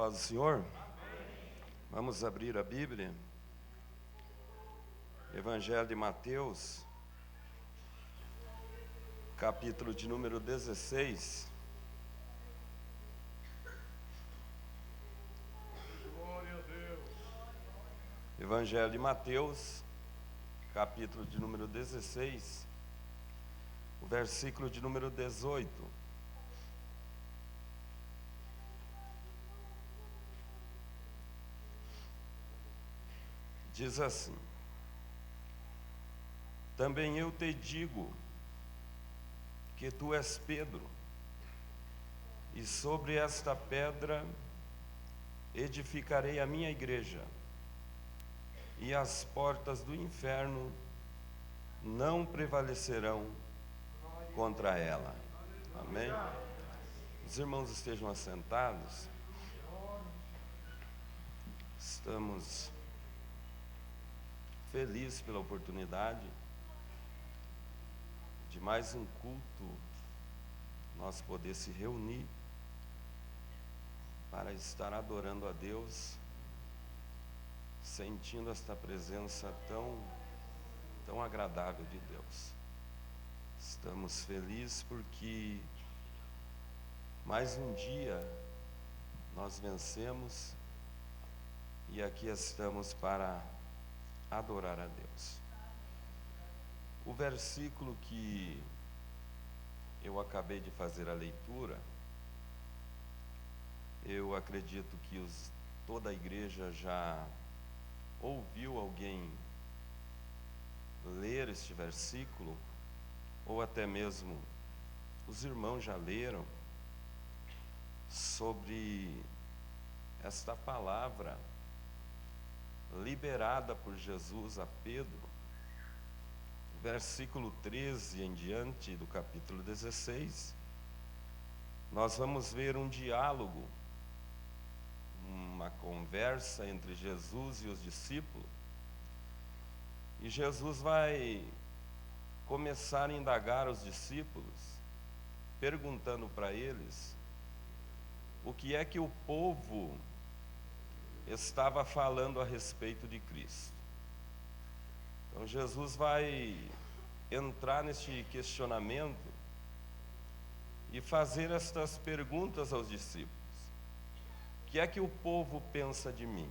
paz do Senhor? Vamos abrir a Bíblia. Evangelho de Mateus, capítulo de número 16. Glória a Deus. Evangelho de Mateus, capítulo de número 16, o versículo de número 18. Diz assim: também eu te digo que tu és Pedro, e sobre esta pedra edificarei a minha igreja, e as portas do inferno não prevalecerão contra ela. Amém? Os irmãos estejam assentados. Estamos felizes pela oportunidade de mais um culto, nós poder se reunir para estar adorando a Deus, sentindo esta presença tão agradável de Deus. Estamos felizes porque mais um dia nós vencemos e aqui estamos para adorar a Deus. O versículo que eu acabei de fazer a leitura, eu acredito que toda a igreja já ouviu alguém ler este versículo, ou até mesmo os irmãos já leram sobre esta palavra liberada por Jesus a Pedro. Versículo 13 em diante do capítulo 16, nós vamos ver um diálogo, uma conversa entre Jesus e os discípulos, e Jesus vai começar a indagar os discípulos, perguntando para eles o que é que o povo estava falando a respeito de Cristo. Então Jesus vai entrar neste questionamento e fazer estas perguntas aos discípulos: o que é que o povo pensa de mim?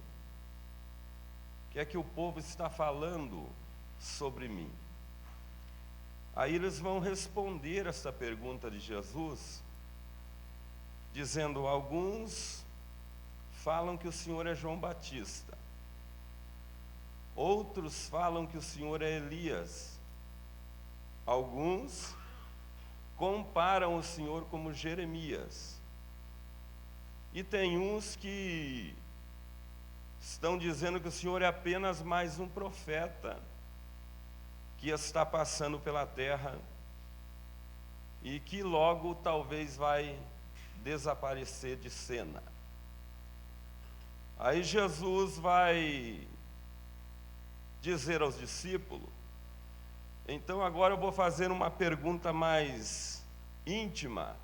O que é que o povo está falando sobre mim? Aí eles vão responder essa pergunta de Jesus, dizendo: alguns falam que o Senhor é João Batista, outros falam que o Senhor é Elias, alguns comparam o Senhor como Jeremias, e tem uns que estão dizendo que o Senhor é apenas mais um profeta que está passando pela terra e que logo talvez vai desaparecer de cena. Aí Jesus vai dizer aos discípulos: então agora eu vou fazer uma pergunta mais íntima.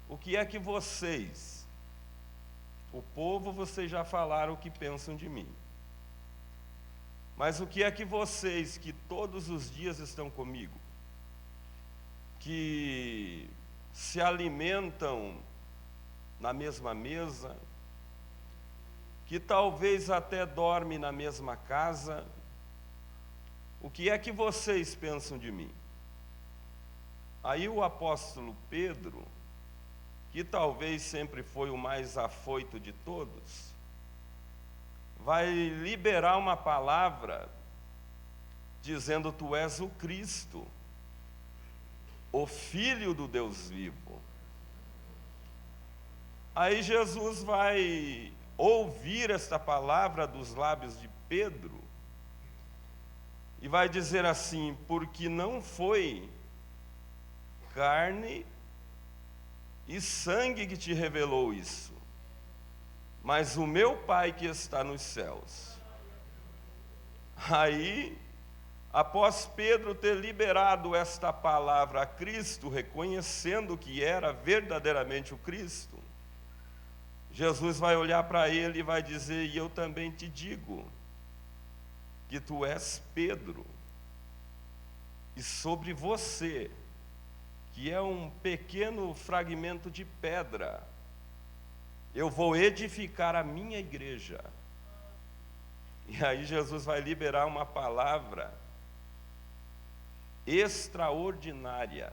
O que é que vocês, o povo, vocês já falaram o que pensam de mim, mas o que é que vocês, que todos os dias estão comigo, que se alimentam na mesma mesa, que talvez até dormem na mesma casa, o que é que vocês pensam de mim? Aí o apóstolo Pedro, que talvez sempre foi o mais afoito de todos, vai liberar uma palavra dizendo: tu és o Cristo, o Filho do Deus vivo. Aí Jesus vai ouvir esta palavra dos lábios de Pedro e vai dizer assim: porque não foi carne e sangue que te revelou isso, mas o meu Pai que está nos céus. Aí, após Pedro ter liberado esta palavra a Cristo, reconhecendo que era verdadeiramente o Cristo, Jesus vai olhar para ele e vai dizer: e eu também te digo que tu és Pedro, e sobre você, que é um pequeno fragmento de pedra, eu vou edificar a minha igreja. E aí Jesus vai liberar uma palavra extraordinária,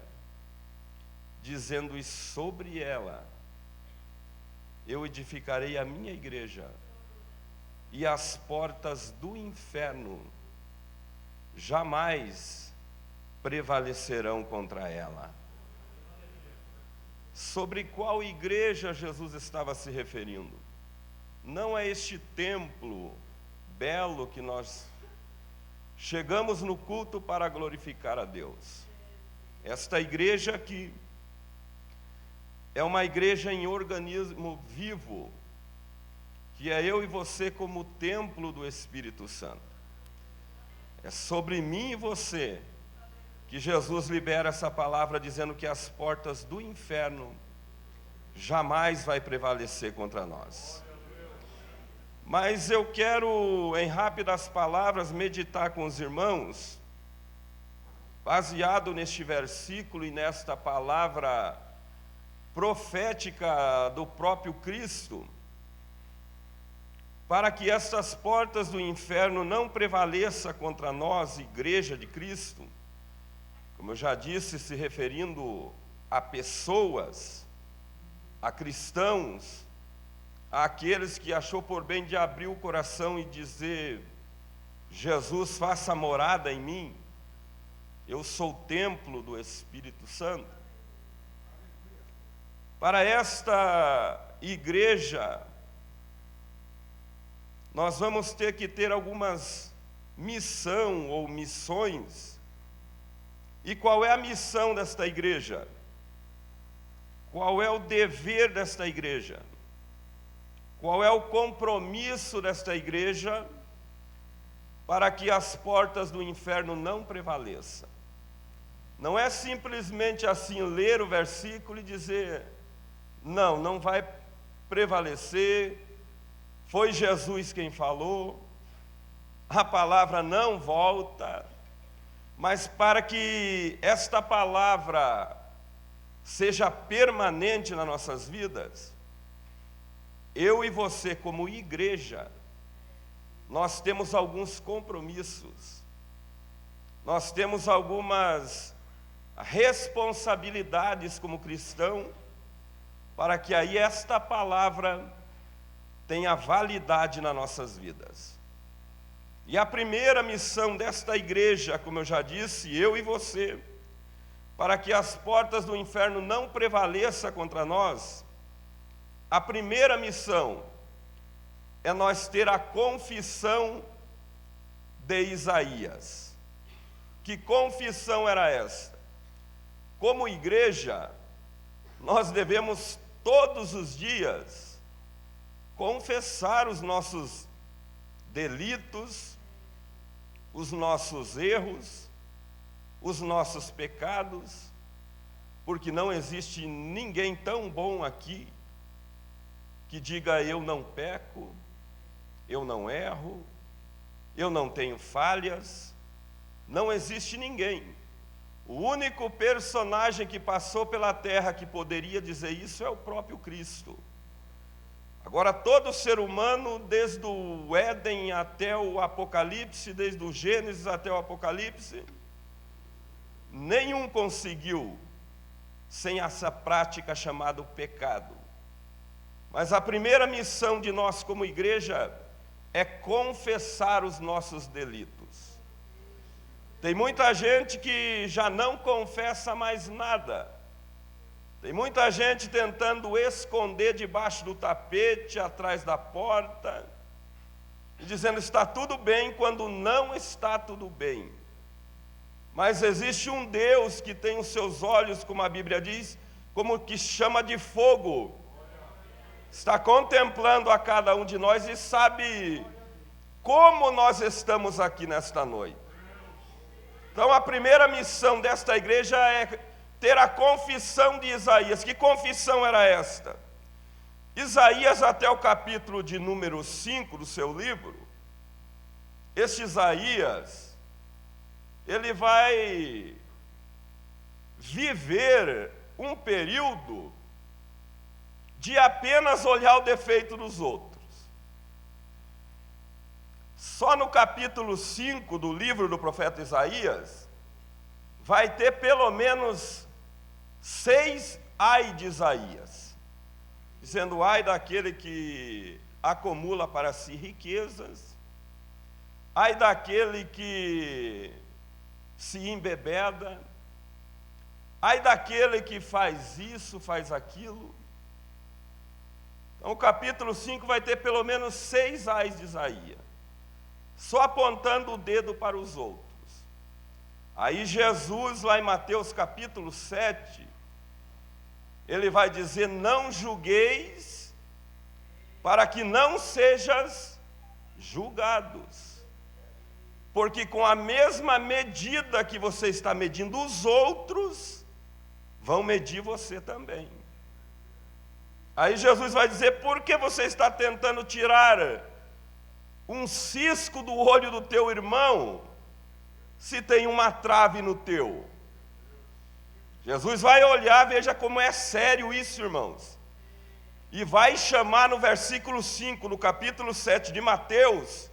dizendo: e sobre ela eu edificarei a minha igreja, e as portas do inferno jamais prevalecerão contra ela. Sobre qual igreja Jesus estava se referindo? Não é este templo belo que nós chegamos no culto para glorificar a Deus. Esta igreja aqui é uma igreja em organismo vivo, que é eu e você como templo do Espírito Santo. É sobre mim e você que Jesus libera essa palavra, dizendo que as portas do inferno jamais vai prevalecer contra nós. Mas eu quero, em rápidas palavras, meditar com os irmãos, baseado neste versículo e nesta palavra profética do próprio Cristo, para que estas portas do inferno não prevaleçam contra nós, igreja de Cristo, como eu já disse, se referindo a pessoas, a cristãos, àqueles que achou por bem de abrir o coração e dizer: Jesus, faça morada em mim, eu sou o templo do Espírito Santo. Para esta igreja, nós vamos ter que ter algumas missão ou missões. E qual é a missão desta igreja? Qual é o dever desta igreja? Qual é o compromisso desta igreja para que as portas do inferno não prevaleçam? Não é simplesmente assim ler o versículo e dizer: não vai prevalecer, foi Jesus quem falou, a palavra não volta. Mas para que esta palavra seja permanente nas nossas vidas, eu e você como igreja, nós temos alguns compromissos, nós temos algumas responsabilidades como cristão, para que aí esta palavra tenha validade nas nossas vidas. E a primeira missão desta igreja, como eu já disse, eu e você, para que as portas do inferno não prevaleçam contra nós, a primeira missão é nós ter a confissão de Isaías. Que confissão era esta? Como igreja, nós devemos todos os dias confessar os nossos delitos, os nossos erros, os nossos pecados, porque não existe ninguém tão bom aqui que diga: eu não peco, eu não erro, eu não tenho falhas. Não existe ninguém. O único personagem que passou pela terra que poderia dizer isso é o próprio Cristo. Agora, todo ser humano, desde o Éden até o Apocalipse, desde o Gênesis até o Apocalipse, nenhum conseguiu sem essa prática chamada pecado. Mas a primeira missão de nós como igreja é confessar os nossos delitos. Tem muita gente que já não confessa mais nada. Tem muita gente tentando esconder debaixo do tapete, atrás da porta, e dizendo está tudo bem quando não está tudo bem. Mas existe um Deus que tem os seus olhos, como a Bíblia diz, como que chama de fogo. Está contemplando a cada um de nós e sabe como nós estamos aqui nesta noite. Então a primeira missão desta igreja é ter a confissão de Isaías. Que confissão era esta? Isaías, até o capítulo de número 5 do seu livro, este Isaías, ele vai viver um período de apenas olhar o defeito dos outros. Só no capítulo 5 do livro do profeta Isaías, vai ter pelo menos 6 ai de Isaías, dizendo ai daquele que acumula para si riquezas, ai daquele que se embebeda, ai daquele que faz isso, faz aquilo. Então o capítulo 5 vai ter pelo menos 6 ais de Isaías, só apontando o dedo para os outros. Aí Jesus, lá em Mateus capítulo 7, ele vai dizer, não julgueis, para que não sejas julgados. Porque com a mesma medida que você está medindo os outros, vão medir você também. Aí Jesus vai dizer, por que você está tentando tirar um cisco do olho do teu irmão, se tem uma trave no teu? Jesus vai olhar, veja como é sério isso, irmãos. E vai chamar no versículo 5, no capítulo 7 de Mateus,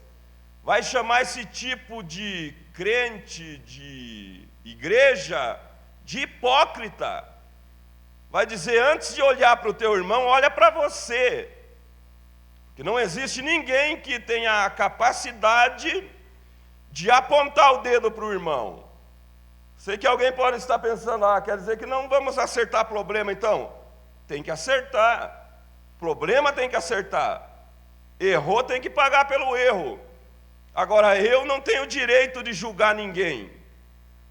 vai chamar esse tipo de crente, de igreja, de hipócrita. Vai dizer, antes de olhar para o teu irmão, olha para você. Que não existe ninguém que tenha a capacidade de apontar o dedo para o irmão. Sei que alguém pode estar pensando, quer dizer que não vamos acertar problema, então. Tem que acertar. Problema tem que acertar. Errou, tem que pagar pelo erro. Agora, eu não tenho direito de julgar ninguém.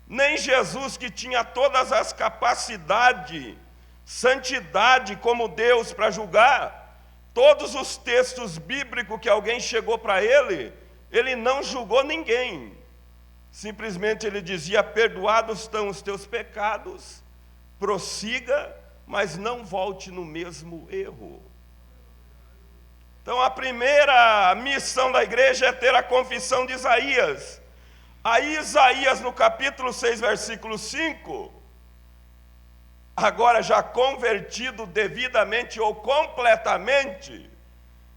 Nem Jesus, que tinha todas as capacidades, santidade como Deus para julgar, todos os textos bíblicos que alguém chegou para ele, ele não julgou ninguém. Simplesmente ele dizia, perdoados estão os teus pecados, prossiga, mas não volte no mesmo erro. Então a primeira missão da igreja é ter a confissão de Isaías. Aí Isaías, no capítulo 6, versículo 5, agora já convertido devidamente ou completamente,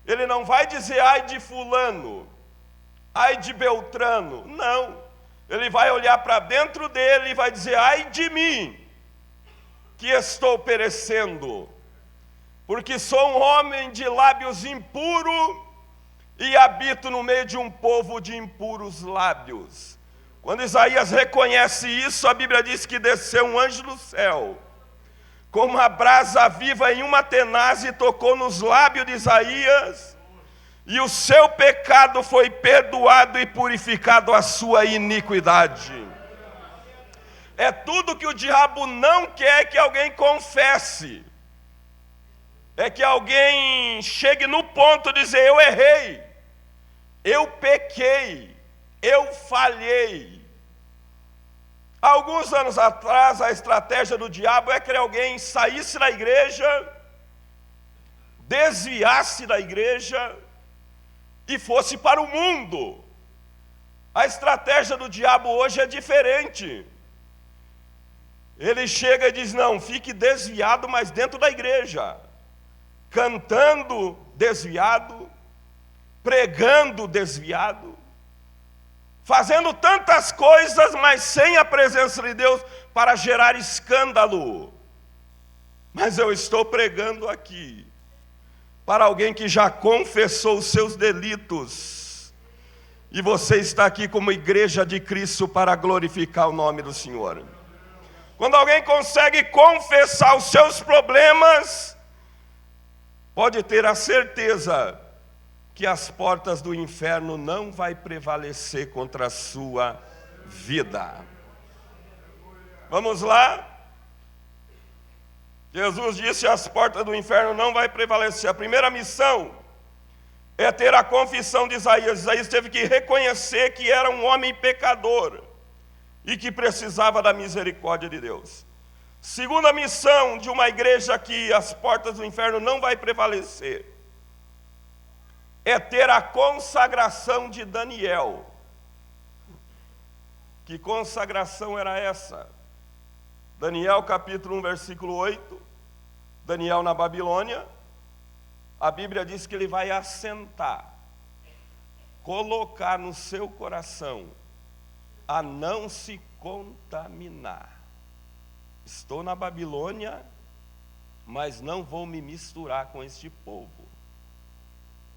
ele não vai dizer ai de fulano, ai de Beltrano, não. Ele vai olhar para dentro dele e vai dizer, ai de mim, que estou perecendo, porque sou um homem de lábios impuros e habito no meio de um povo de impuros lábios. Quando Isaías reconhece isso, a Bíblia diz que desceu um anjo do céu, como uma brasa viva em uma tenaz, e tocou nos lábios de Isaías, e o seu pecado foi perdoado e purificado a sua iniquidade. É tudo que o diabo não quer que alguém confesse. É que alguém chegue no ponto de dizer, eu errei, eu pequei, eu falhei. Alguns anos atrás, a estratégia do diabo é que alguém saísse da igreja, desviasse da igreja e fosse para o mundo. A estratégia do diabo hoje é diferente. Ele chega e diz, não, fique desviado, mas dentro da igreja. Cantando desviado, pregando desviado, fazendo tantas coisas, mas sem a presença de Deus, para gerar escândalo. Mas eu estou pregando aqui para alguém que já confessou os seus delitos, e você está aqui como igreja de Cristo para glorificar o nome do Senhor. Quando alguém consegue confessar os seus problemas, pode ter a certeza que as portas do inferno não vai prevalecer contra a sua vida. Vamos lá? Jesus disse, as portas do inferno não vai prevalecer. A primeira missão é ter a confissão de Isaías. Isaías teve que reconhecer que era um homem pecador e que precisava da misericórdia de Deus. Segunda missão de uma igreja que as portas do inferno não vai prevalecer é ter a consagração de Daniel. Que consagração era essa? Daniel capítulo 1, versículo 8. Daniel na Babilônia, a Bíblia diz que ele vai assentar, colocar no seu coração a não se contaminar. Estou na Babilônia, mas não vou me misturar com este povo.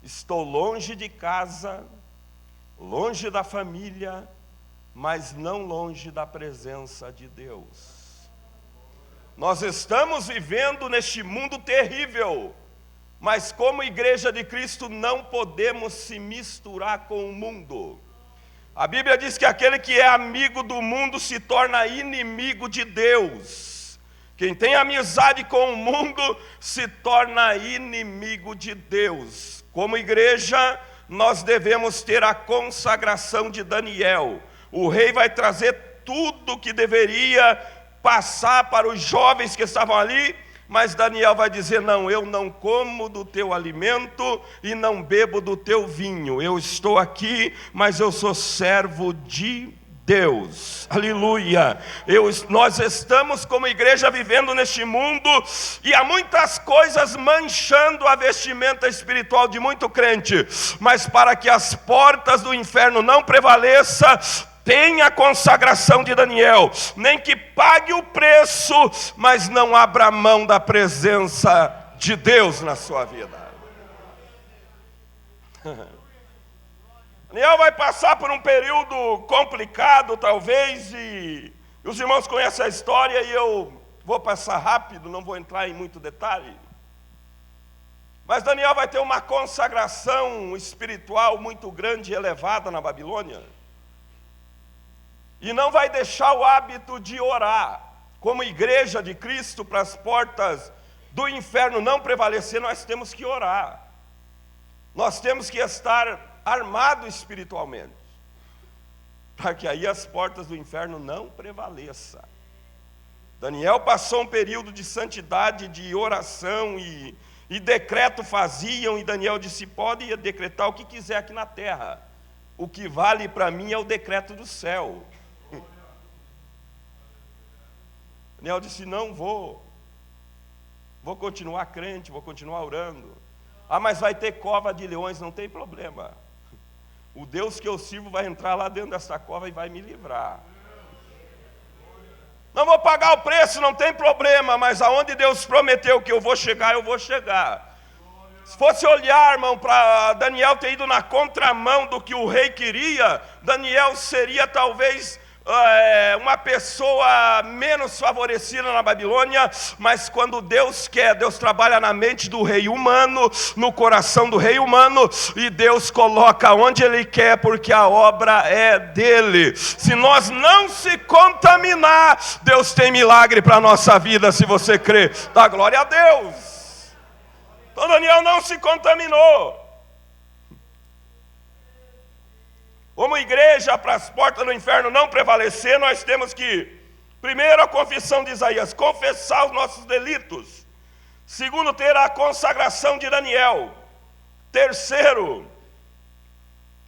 Estou longe de casa, longe da família, mas não longe da presença de Deus. Nós estamos vivendo neste mundo terrível, mas como igreja de Cristo não podemos se misturar com o mundo. A Bíblia diz que aquele que é amigo do mundo se torna inimigo de Deus. Quem tem amizade com o mundo se torna inimigo de Deus. Como igreja, nós devemos ter a consagração de Daniel. O rei vai trazer tudo que deveria passar para os jovens que estavam ali, mas Daniel vai dizer: não, eu não como do teu alimento e não bebo do teu vinho. Eu estou aqui, mas eu sou servo de Deus. Aleluia. Nós estamos como igreja vivendo neste mundo e há muitas coisas manchando a vestimenta espiritual de muito crente, mas para que as portas do inferno não prevaleçam, tenha a consagração de Daniel, nem que pague o preço, mas não abra mão da presença de Deus na sua vida. Daniel vai passar por um período complicado, talvez, e os irmãos conhecem a história, e eu vou passar rápido, não vou entrar em muito detalhe. Mas Daniel vai ter uma consagração espiritual muito grande e elevada na Babilônia. E não vai deixar o hábito de orar. Como igreja de Cristo, para as portas do inferno não prevalecer, nós temos que orar. Nós temos que estar armados espiritualmente, para que aí as portas do inferno não prevaleçam. Daniel passou um período de santidade, de oração e decreto faziam, e Daniel disse: pode decretar o que quiser aqui na terra. O que vale para mim é o decreto do céu. Daniel disse: não vou continuar crente, vou continuar orando. Ah, mas vai ter cova de leões, não tem problema. O Deus que eu sirvo vai entrar lá dentro dessa cova e vai me livrar. Não vou pagar o preço, não tem problema, mas aonde Deus prometeu que eu vou chegar, eu vou chegar. Se fosse olhar, irmão, para Daniel ter ido na contramão do que o rei queria, Daniel seria talvez uma pessoa menos favorecida na Babilônia, mas quando Deus quer, Deus trabalha na mente do rei humano, no coração do rei humano, e Deus coloca onde Ele quer, porque a obra é dele. Se nós não se contaminar, Deus tem milagre para a nossa vida, se você crê. Dá glória a Deus. Então Daniel não se contaminou. Como igreja, para as portas do inferno não prevalecer, nós temos que, primeiro, a confissão de Isaías, confessar os nossos delitos. Segundo, ter a consagração de Daniel. Terceiro,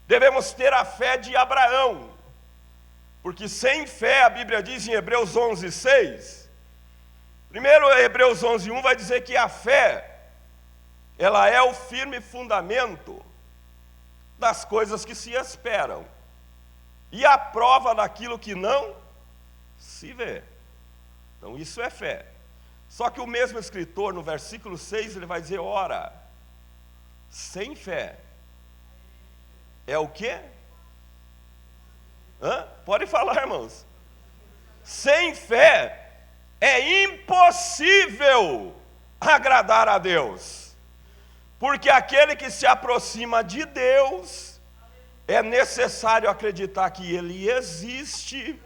devemos ter a fé de Abraão. Porque sem fé, a Bíblia diz em Hebreus 11:6. Primeiro, Hebreus 11:1 vai dizer que a fé, ela é o firme fundamento das coisas que se esperam e a prova daquilo que não se vê. Então isso é fé. Só que o mesmo escritor, no versículo 6, ele vai dizer: ora, sem fé é o quê? Pode falar, irmãos. Sem fé é impossível agradar a Deus. Porque aquele que se aproxima de Deus, é necessário acreditar que Ele existe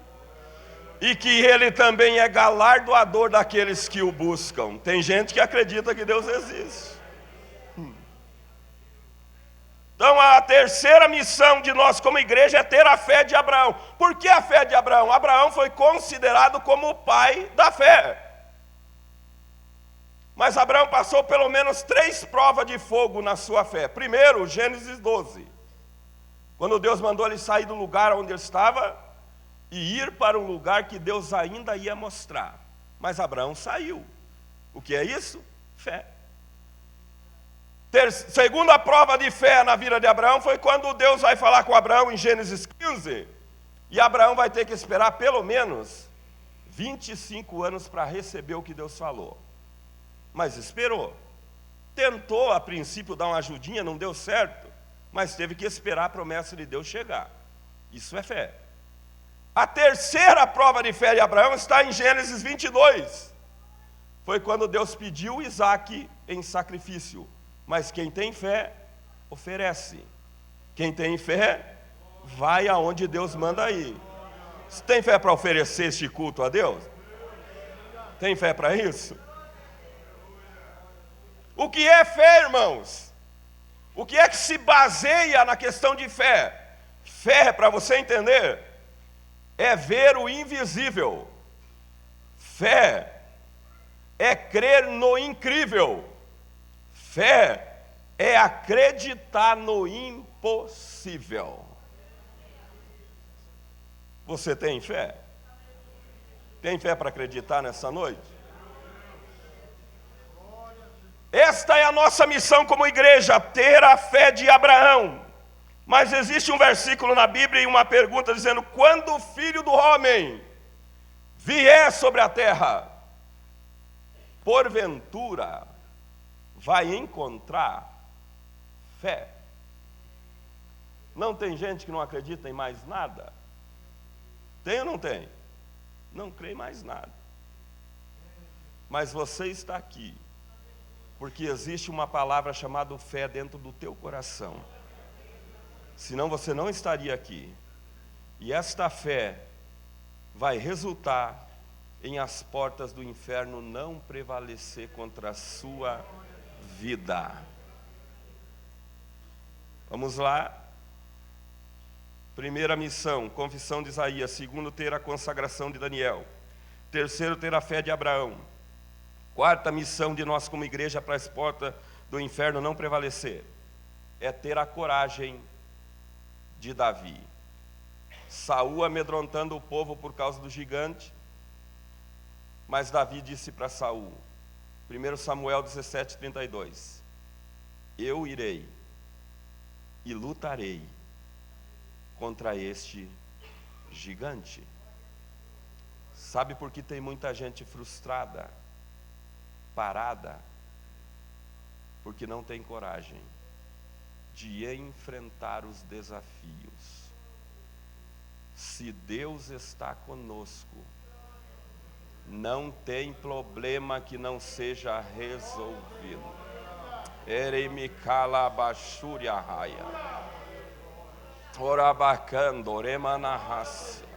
e que Ele também é galardoador daqueles que o buscam. Tem gente que acredita que Deus existe. Então a terceira missão de nós como igreja é ter a fé de Abraão. Por que a fé de Abraão? Abraão foi considerado como o pai da fé. Mas Abraão passou pelo menos 3 provas de fogo na sua fé. Primeiro, Gênesis 12. Quando Deus mandou ele sair do lugar onde ele estava e ir para um lugar que Deus ainda ia mostrar. Mas Abraão saiu. O que é isso? Fé. Segunda prova de fé na vida de Abraão foi quando Deus vai falar com Abraão em Gênesis 15. E Abraão vai ter que esperar pelo menos 25 anos para receber o que Deus falou. Mas esperou. Tentou a princípio dar uma ajudinha, não deu certo. Mas teve que esperar a promessa de Deus chegar. Isso é fé. A terceira prova de fé de Abraão está em Gênesis 22. Foi quando Deus pediu Isaque em sacrifício. Mas quem tem fé, oferece. Quem tem fé, vai aonde Deus manda ir. Você tem fé para oferecer este culto a Deus? Tem fé para isso? O que é fé, irmãos? O que é que se baseia na questão de fé? Fé, para você entender, é ver o invisível. Fé é crer no incrível. Fé é acreditar no impossível. Você tem fé? Tem fé para acreditar nessa noite? Esta é a nossa missão como igreja, ter a fé de Abraão. Mas existe um versículo na Bíblia e uma pergunta dizendo: quando o Filho do Homem vier sobre a terra, porventura vai encontrar fé? Não tem gente que não acredita em mais nada? Tem ou não tem? Não crê em mais nada. Mas você está aqui porque existe uma palavra chamada fé dentro do teu coração. Senão você não estaria aqui. E esta fé vai resultar em as portas do inferno não prevalecer contra a sua vida. Vamos lá. Primeira missão, confissão de Isaías. Segundo, ter a consagração de Daniel. Terceiro, ter a fé de Abraão. Quarta missão de nós como igreja para as portas do inferno não prevalecer é ter a coragem de Davi. Saul amedrontando o povo por causa do gigante, mas Davi disse para Saul, 1 Samuel 17:32, eu irei e lutarei contra este gigante. Sabe por que tem muita gente frustrada, parada? Porque não tem coragem de enfrentar os desafios. Se Deus está conosco, não tem problema que não seja resolvido. Eremikala bashuria raia. Orabacando, oremanahassia.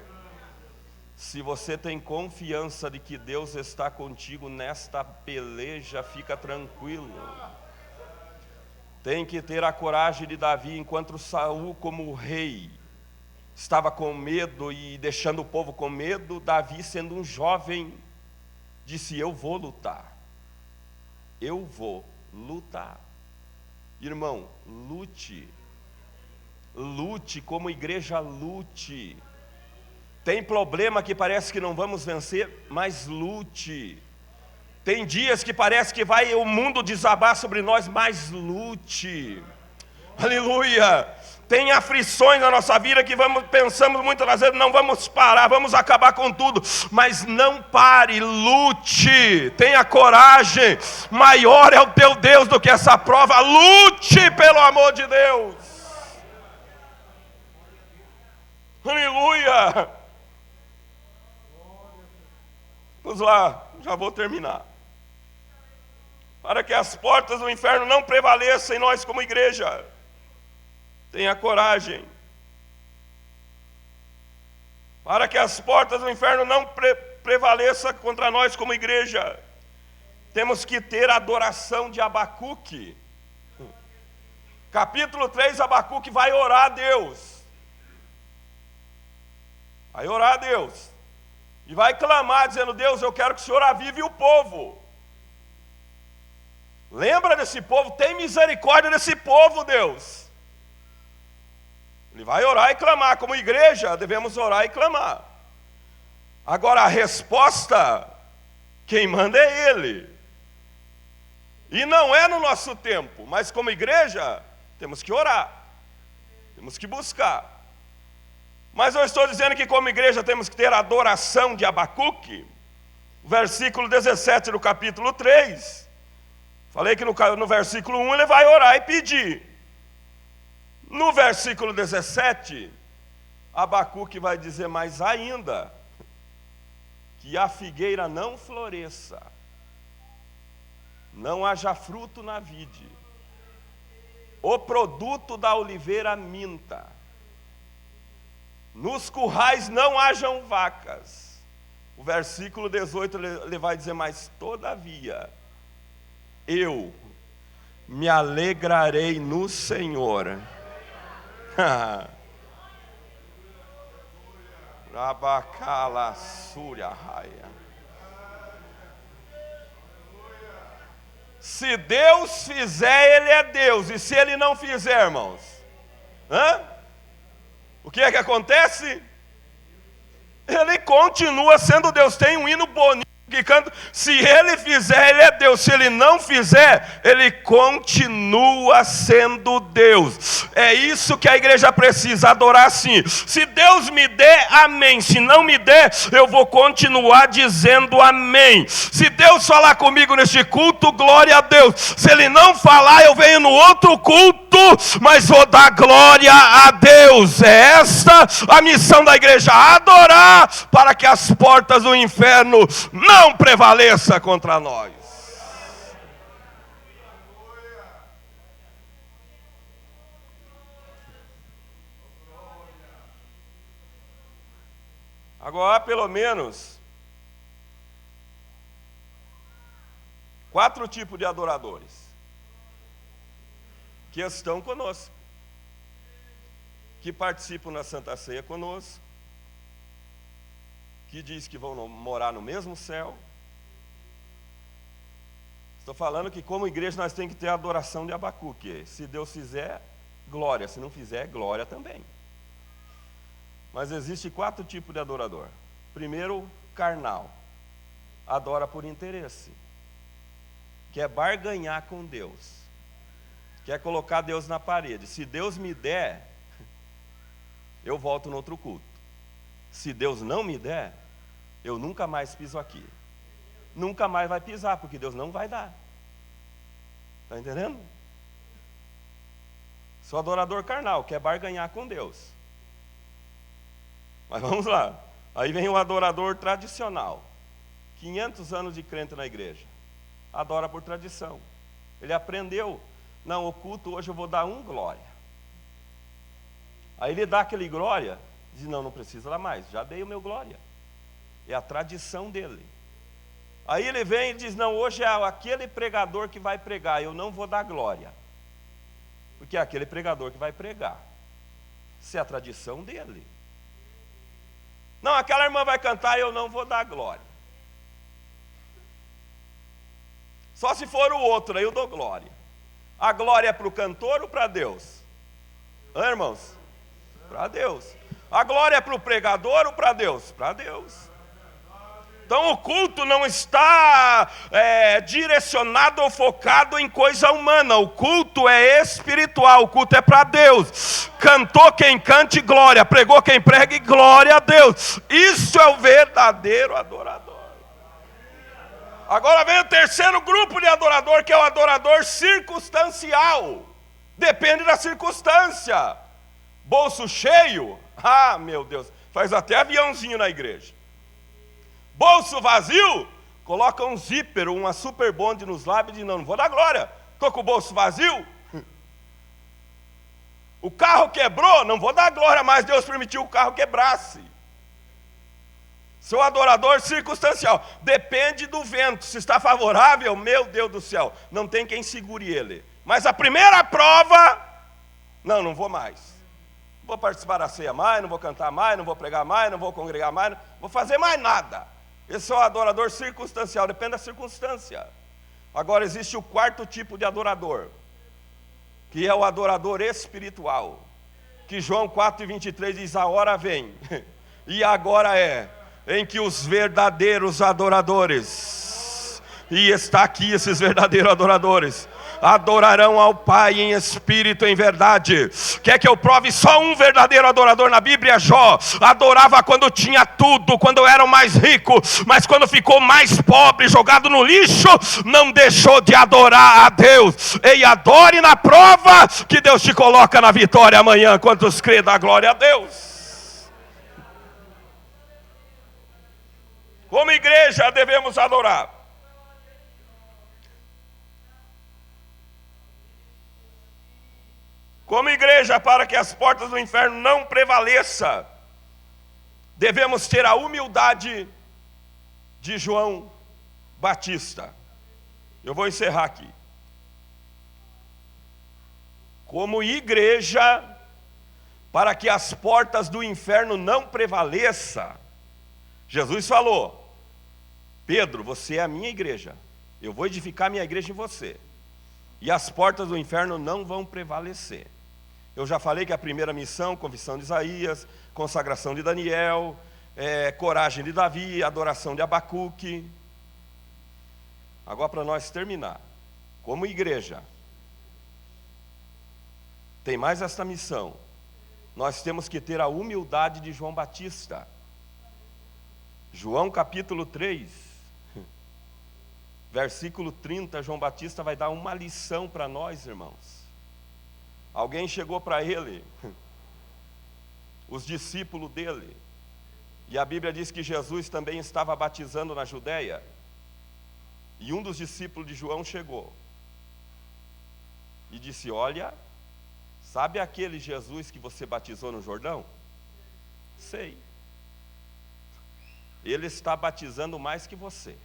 Se você tem confiança de que Deus está contigo nesta peleja, fica tranquilo. Tem que ter a coragem de Davi, enquanto Saul, como rei, estava com medo e deixando o povo com medo. Davi, sendo um jovem, disse: eu vou lutar. Eu vou lutar. Irmão, lute. Lute, como igreja, lute. Tem problema que parece que não vamos vencer, mas lute. Tem dias que parece que vai o mundo desabar sobre nós, mas lute. Aleluia. Tem aflições na nossa vida que pensamos muitas vezes, não vamos parar, vamos acabar com tudo. Mas não pare, lute. Tenha coragem. Maior é o teu Deus do que essa prova. Lute pelo amor de Deus. Aleluia. Vamos lá, já vou terminar. Para que as portas do inferno não prevaleçam em nós como igreja, tenha coragem. Para que as portas do inferno não prevaleçam contra nós como igreja, temos que ter a adoração de Abacuque. Capítulo 3, Abacuque vai orar a Deus. Vai orar a Deus. E vai clamar dizendo: Deus, eu quero que o Senhor avive o povo. Lembra desse povo, tem misericórdia desse povo, Deus. Ele vai orar e clamar, como igreja devemos orar e clamar. Agora a resposta, quem manda é Ele. E não é no nosso tempo, mas como igreja, temos que orar, temos que buscar. Mas eu estou dizendo que como igreja temos que ter a adoração de Abacuque. Versículo 17 do capítulo 3. Falei que no versículo 1 ele vai orar e pedir. No versículo 17, Abacuque vai dizer mais ainda, que a figueira não floresça, não haja fruto na vide, o produto da oliveira minta, nos currais não hajam vacas. O versículo 18 ele vai dizer, mas todavia, eu me alegrarei no Senhor. Rabacala Súria Raia. Se Deus fizer, Ele é Deus. E se Ele não fizer, irmãos? O que é que acontece? Ele continua sendo Deus. Tem um hino bonito que canta, se Ele fizer, Ele é Deus. Se Ele não fizer, Ele continua sendo Deus. É isso que a igreja precisa, adorar assim. Se Deus me der, amém. Se não me der, eu vou continuar dizendo amém. Se Deus falar comigo neste culto, glória a Deus. Se Ele não falar, eu venho no outro culto, mas vou dar glória a Deus. É esta a missão da igreja, adorar, para que as portas do inferno não prevaleça contra nós. Agora, pelo menos 4 tipos de adoradores que estão conosco, que participam na Santa Ceia conosco, que diz que vão morar no mesmo céu. Estou falando que como igreja nós temos que ter a adoração de Abacuque. Se Deus fizer, glória. Se não fizer, glória também. Mas existe 4 tipos de adorador. Primeiro, carnal. Adora por interesse. Quer barganhar com Deus. Quer colocar Deus na parede. Se Deus me der, eu volto no outro culto. Se Deus não me der, eu nunca mais piso aqui. Nunca mais vai pisar, porque Deus não vai dar. Está entendendo? Sou adorador carnal, quer barganhar com Deus. Mas vamos lá. Aí vem o adorador tradicional. 500 anos de crente na igreja. Adora por tradição. Ele aprendeu. Não, o culto hoje eu vou dar glória. Aí ele dá aquele glória, diz, não precisa dar mais, já dei o meu glória. É a tradição dele. Aí ele vem e diz, não, hoje é aquele pregador que vai pregar, eu não vou dar glória. Porque é aquele pregador que vai pregar. Isso é a tradição dele. Não, aquela irmã vai cantar, eu não vou dar glória. Só se for o outro, aí eu dou glória. A glória é para o cantor ou para Deus? Irmãos? Para Deus. A glória é para o pregador ou para Deus? Para Deus. Então o culto não está direcionado ou focado em coisa humana. O culto é espiritual, o culto é para Deus. Cantou quem cante, glória. Pregou quem pregue, glória a Deus. Isso é o verdadeiro adorador. Agora vem o terceiro grupo de adorador, que é o adorador circunstancial. Depende da circunstância. Bolso cheio, meu Deus, faz até aviãozinho na igreja. Bolso vazio, coloca um zíper, uma super bonde nos lábios e diz, não vou dar glória, estou com o bolso vazio. O carro quebrou, não vou dar glória, mas Deus permitiu que o carro quebrasse. Sou adorador circunstancial, depende do vento, se está favorável, meu Deus do céu, não tem quem segure ele. Mas a primeira prova, não vou mais. Vou participar da ceia mais, não vou cantar mais, não vou pregar mais, não vou congregar mais, não vou fazer mais nada. Esse é o adorador circunstancial, depende da circunstância. Agora existe o quarto tipo de adorador, que é o adorador espiritual, que João 4:23 diz: a hora vem, e agora é, em que os verdadeiros adoradores, e está aqui esses verdadeiros adoradores, adorarão ao Pai em espírito e em verdade. Quer que eu prove só um verdadeiro adorador na Bíblia? Jó adorava quando tinha tudo, quando era o mais rico, mas quando ficou mais pobre, jogado no lixo, não deixou de adorar a Deus. Ei, adore na prova que Deus te coloca na vitória amanhã. Quantos crê, dá glória a Deus. Como igreja devemos adorar. Como igreja, para que as portas do inferno não prevaleçam, devemos ter a humildade de João Batista. Eu vou encerrar aqui. Como igreja, para que as portas do inferno não prevaleçam, Jesus falou: Pedro, você é a minha igreja, eu vou edificar minha igreja em você, e as portas do inferno não vão prevalecer. Eu já falei que a primeira missão, confissão de Isaías, consagração de Daniel, coragem de Davi, adoração de Abacuque. Agora, para nós terminar, como igreja, tem mais esta missão. Nós temos que ter a humildade de João Batista. João capítulo 3, versículo 30, João Batista vai dar uma lição para nós, irmãos. Alguém chegou para ele, os discípulos dele, e a Bíblia diz que Jesus também estava batizando na Judeia, e um dos discípulos de João chegou e disse: olha, sabe aquele Jesus que você batizou no Jordão? Sei. Ele está batizando mais que você.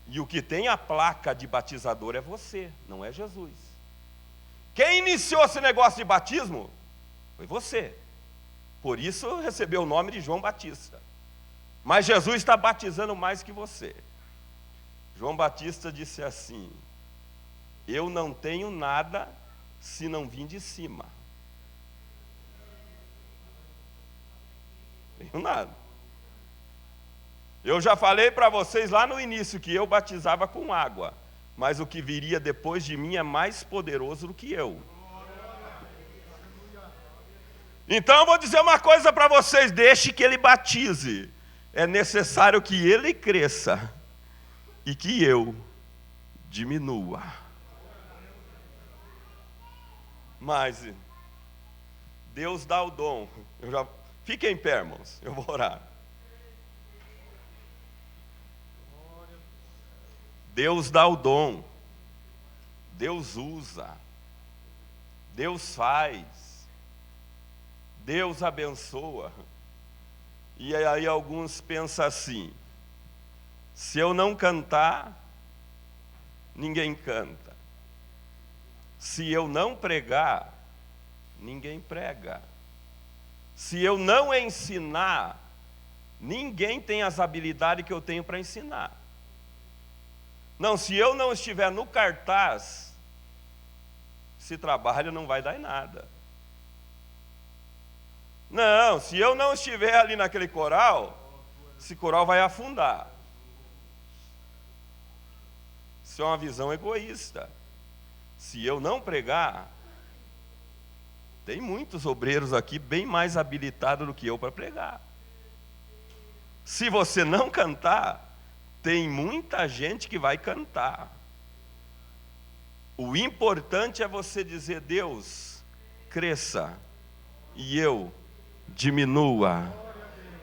E o que tem a placa de batizador é você, não é Jesus. Quem iniciou esse negócio de batismo foi você. Por isso recebeu o nome de João Batista. Mas Jesus está batizando mais que você. João Batista disse assim: eu não tenho nada se não vim de cima. Não tenho nada. Eu já falei para vocês lá no início que eu batizava com água, mas o que viria depois de mim é mais poderoso do que eu. Então eu vou dizer uma coisa para vocês: deixe que ele batize. É necessário que ele cresça e que eu diminua. Mas Deus dá o dom. Fiquem em pé, irmãos, eu vou orar. Deus dá o dom, Deus usa, Deus faz, Deus abençoa. E aí alguns pensam assim: se eu não cantar, ninguém canta. Se eu não pregar, ninguém prega. Se eu não ensinar, ninguém tem as habilidades que eu tenho para ensinar. Não, se eu não estiver no cartaz, esse trabalho não vai dar em nada. Não, se eu não estiver ali naquele coral, esse coral vai afundar. Isso é uma visão egoísta. Se eu não pregar, tem muitos obreiros aqui bem mais habilitados do que eu para pregar. Se você não cantar, tem muita gente que vai cantar. O importante é você dizer: Deus, cresça e eu diminua.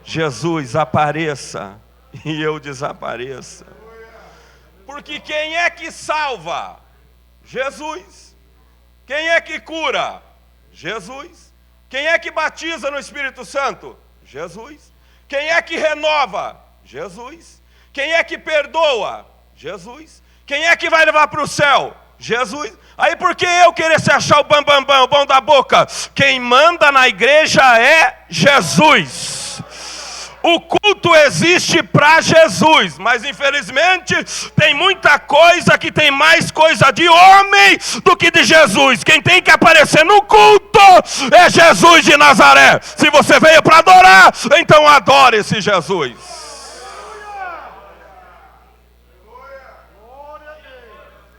Jesus, apareça e eu desapareça. Porque quem é que salva? Jesus. Quem é que cura? Jesus. Quem é que batiza no Espírito Santo? Jesus. Quem é que renova? Jesus. Quem é que perdoa? Jesus. Quem é que vai levar para o céu? Jesus. Aí por que eu querer se achar o bambambam, o bom da boca? Quem manda na igreja é Jesus. O culto existe para Jesus, mas infelizmente tem muita coisa que tem mais coisa de homem do que de Jesus. Quem tem que aparecer no culto é Jesus de Nazaré. Se você veio para adorar, então adore esse Jesus.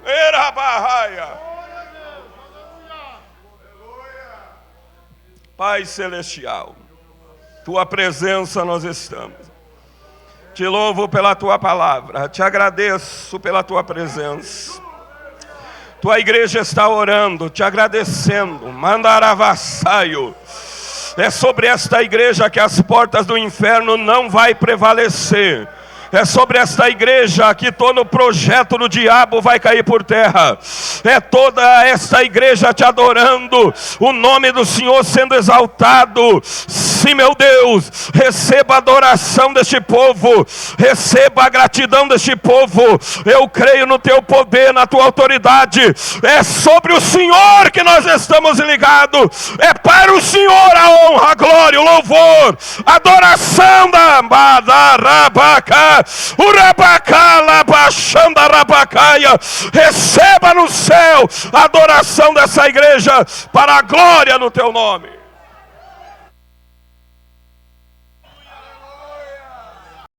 Era barraia. Pai Celestial, Tua presença nós estamos. Te louvo pela Tua palavra, te agradeço pela Tua presença. Tua igreja está orando, te agradecendo. Mandaravassaio. É sobre esta igreja que as portas do inferno não vai prevalecer. É sobre esta igreja que todo projeto do diabo vai cair por terra. É toda esta igreja te adorando, o nome do Senhor sendo exaltado. Sim, meu Deus, receba a adoração deste povo, receba a gratidão deste povo. Eu creio no teu poder, na tua autoridade. É sobre o Senhor que nós estamos ligados. É para o Senhor a honra, a glória, o louvor, a adoração da Badarabaca. Receba no céu a adoração dessa igreja para a glória no teu nome.